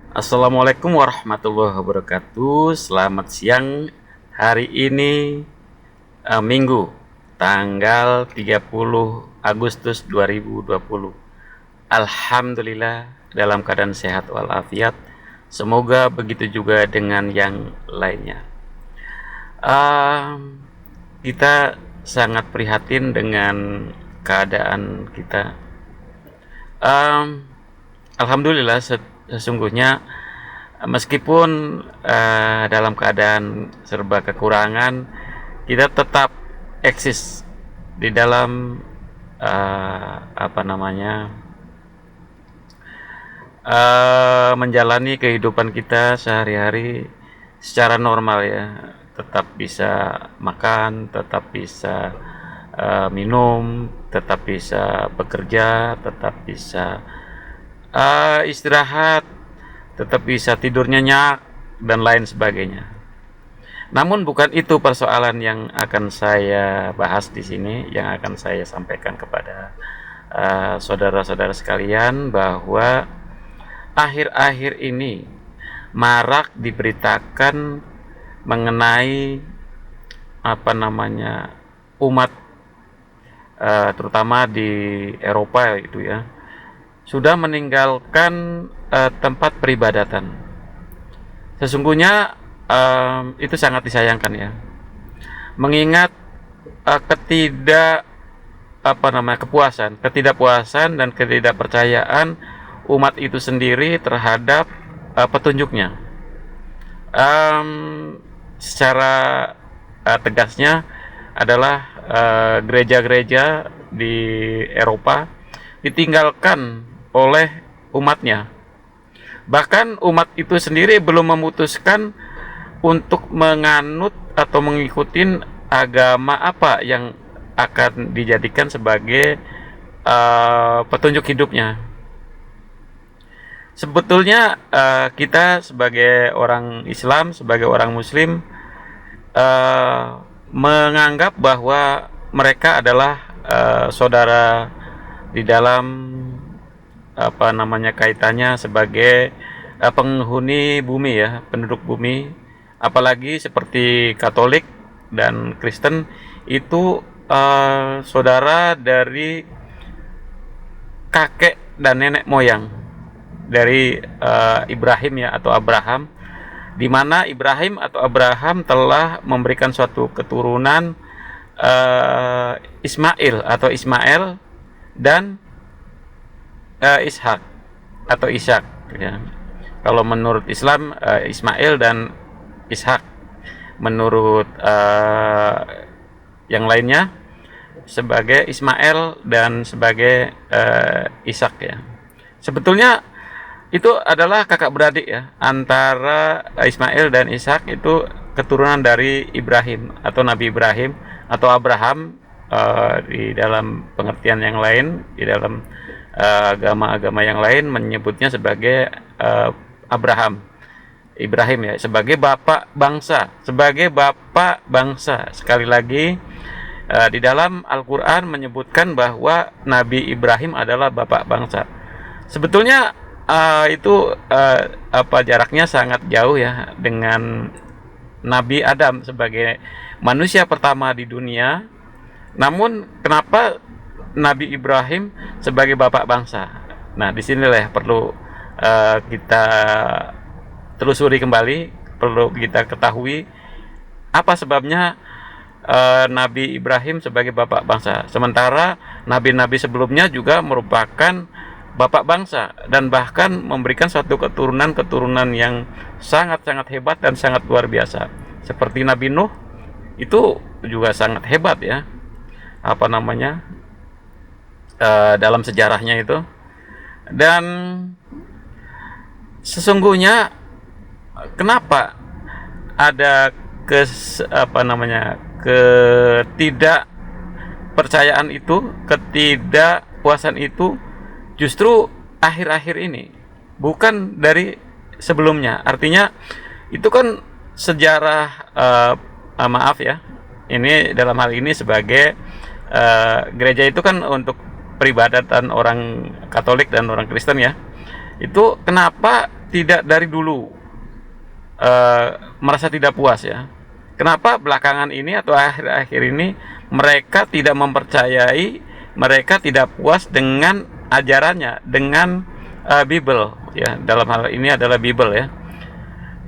Assalamualaikum warahmatullahi wabarakatuh. Selamat siang. Hari ini Minggu, tanggal 30 Agustus 2020. Alhamdulillah dalam keadaan sehat walafiat. Semoga begitu juga dengan yang lainnya. Um, kita sangat prihatin dengan keadaan kita. Um, Alhamdulillah sesungguhnya meskipun dalam keadaan serba kekurangan, kita tetap eksis di dalam apa namanya menjalani kehidupan kita sehari-hari secara normal ya. Tetap bisa makan, tetap bisa minum, tetap bisa bekerja, tetap bisa istirahat, tetap bisa tidur nyenyak dan lain sebagainya. Namun bukan itu persoalan yang akan saya bahas di sini, yang akan saya sampaikan kepada saudara-saudara sekalian, bahwa akhir-akhir ini marak diberitakan mengenai apa namanya umat terutama di Eropa itu ya, sudah meninggalkan tempat peribadatan. Sesungguhnya itu sangat disayangkan ya, mengingat ketidak apa namanya ketidakpuasan dan ketidakpercayaan umat itu sendiri terhadap petunjuknya. Secara tegasnya adalah gereja-gereja di Eropa ditinggalkan oleh umatnya. Bahkan umat itu sendiri belum memutuskan untuk menganut atau mengikuti agama apa yang akan dijadikan sebagai petunjuk hidupnya. Sebetulnya kita sebagai orang Islam, sebagai orang Muslim, menganggap bahwa mereka adalah saudara di dalam apa namanya kaitannya sebagai penghuni bumi ya, penduduk bumi. Apalagi seperti Katolik dan Kristen itu saudara dari kakek dan nenek moyang dari Ibrahim ya, atau Abraham, di mana Ibrahim atau Abraham telah memberikan suatu keturunan Ismail atau Ismail dan Ishak atau Ishak ya. Kalau menurut Islam Ismail dan Ishak, menurut yang lainnya sebagai Ismail dan sebagai Ishak ya. Sebetulnya itu adalah kakak beradik ya, antara Ismail dan Ishak itu keturunan dari Ibrahim atau Nabi Ibrahim atau Abraham di dalam pengertian yang lain, di dalam agama-agama yang lain menyebutnya sebagai Abraham, Ibrahim ya, sebagai bapak bangsa, sebagai bapak bangsa. Sekali lagi di dalam Al-Quran menyebutkan bahwa Nabi Ibrahim adalah bapak bangsa. Sebetulnya itu apa jaraknya sangat jauh ya dengan Nabi Adam sebagai manusia pertama di dunia. Namun kenapa Nabi Ibrahim sebagai bapak bangsa? Nah, disinilah perlu kita telusuri kembali, perlu kita ketahui apa sebabnya Nabi Ibrahim sebagai bapak bangsa, sementara nabi-nabi sebelumnya juga merupakan bapak bangsa dan bahkan memberikan suatu keturunan-keturunan yang sangat-sangat hebat dan sangat luar biasa. Seperti Nabi Nuh itu juga sangat hebat ya, apa namanya dalam sejarahnya itu. Dan sesungguhnya kenapa ada ketidakpercayaan itu, ketidakpuasan itu justru akhir-akhir ini, bukan dari sebelumnya. Artinya itu kan sejarah maaf ya, ini dalam hal ini sebagai gereja itu kan untuk peribadatan orang Katolik dan orang Kristen ya. Itu kenapa tidak dari dulu merasa tidak puas ya. Kenapa belakangan ini atau akhir-akhir ini mereka tidak mempercayai, mereka tidak puas dengan ajarannya, dengan Bible ya. Dalam hal ini adalah Bible ya.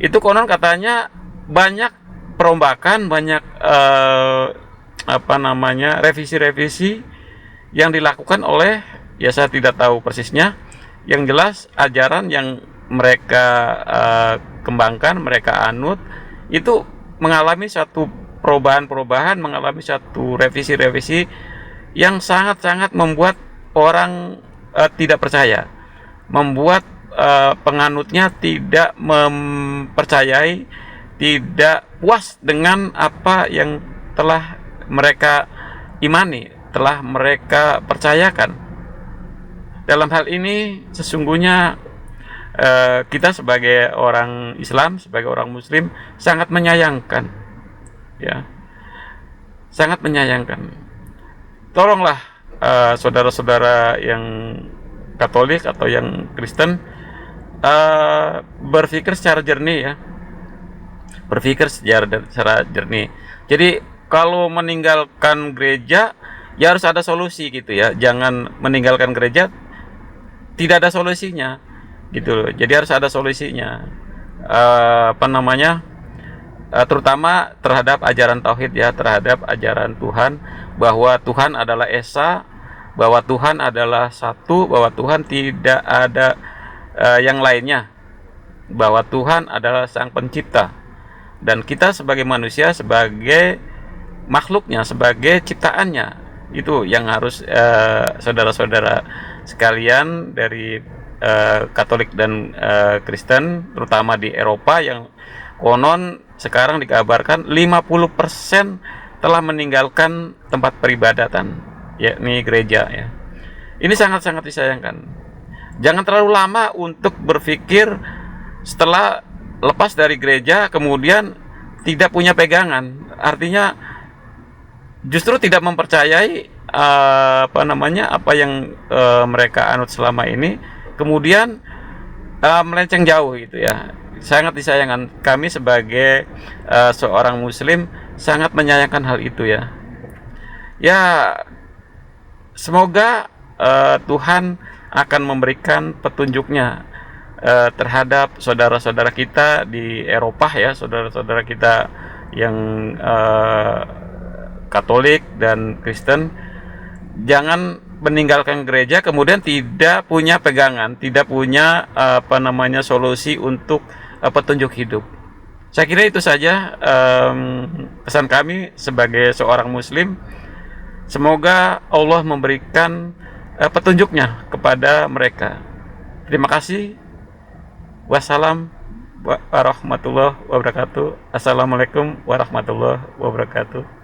Itu konon katanya banyak perombakan, banyak revisi-revisi yang dilakukan oleh, ya saya tidak tahu persisnya. Yang jelas ajaran yang mereka kembangkan, mereka anut itu mengalami satu perubahan-perubahan, mengalami satu revisi-revisi yang sangat-sangat membuat orang tidak percaya, membuat penganutnya tidak mempercayai, tidak puas dengan apa yang telah mereka imani, telah mereka percayakan. Dalam hal ini sesungguhnya kita sebagai orang Islam, sebagai orang Muslim sangat menyayangkan, ya, sangat menyayangkan. Tolonglah saudara-saudara yang Katolik atau yang Kristen berpikir secara jernih ya, berpikir secara jernih. Jadi kalau meninggalkan gereja ya harus ada solusi gitu ya, jangan meninggalkan gereja tidak ada solusinya gitu loh. Jadi harus ada solusinya, terutama terhadap ajaran tauhid ya, terhadap ajaran Tuhan, bahwa Tuhan adalah esa, bahwa Tuhan adalah satu, bahwa Tuhan tidak ada yang lainnya, bahwa Tuhan adalah sang pencipta, dan kita sebagai manusia, sebagai makhluknya, sebagai ciptaannya, itu yang harus saudara-saudara sekalian dari Katolik dan Kristen, terutama di Eropa, yang konon sekarang dikabarkan 50% telah meninggalkan tempat peribadatan, yakni gereja ya. Ini sangat-sangat disayangkan. Jangan terlalu lama untuk berpikir setelah lepas dari gereja kemudian tidak punya pegangan. Artinya justru tidak mempercayai apa yang mereka anut selama ini, kemudian melenceng jauh gitu ya. Sangat disayangkan. Kami sebagai seorang Muslim sangat menyayangkan hal itu ya. Ya, semoga Tuhan akan memberikan petunjuknya terhadap saudara-saudara kita di Eropa ya, saudara-saudara kita yang Katolik dan Kristen. Jangan meninggalkan gereja kemudian tidak punya pegangan, tidak punya solusi untuk petunjuk hidup. Saya kira itu saja pesan kami sebagai seorang Muslim. Semoga Allah memberikan petunjuknya kepada mereka. Terima kasih. Wassalam warahmatullahi wabarakatuh. Assalamualaikum warahmatullahi wabarakatuh.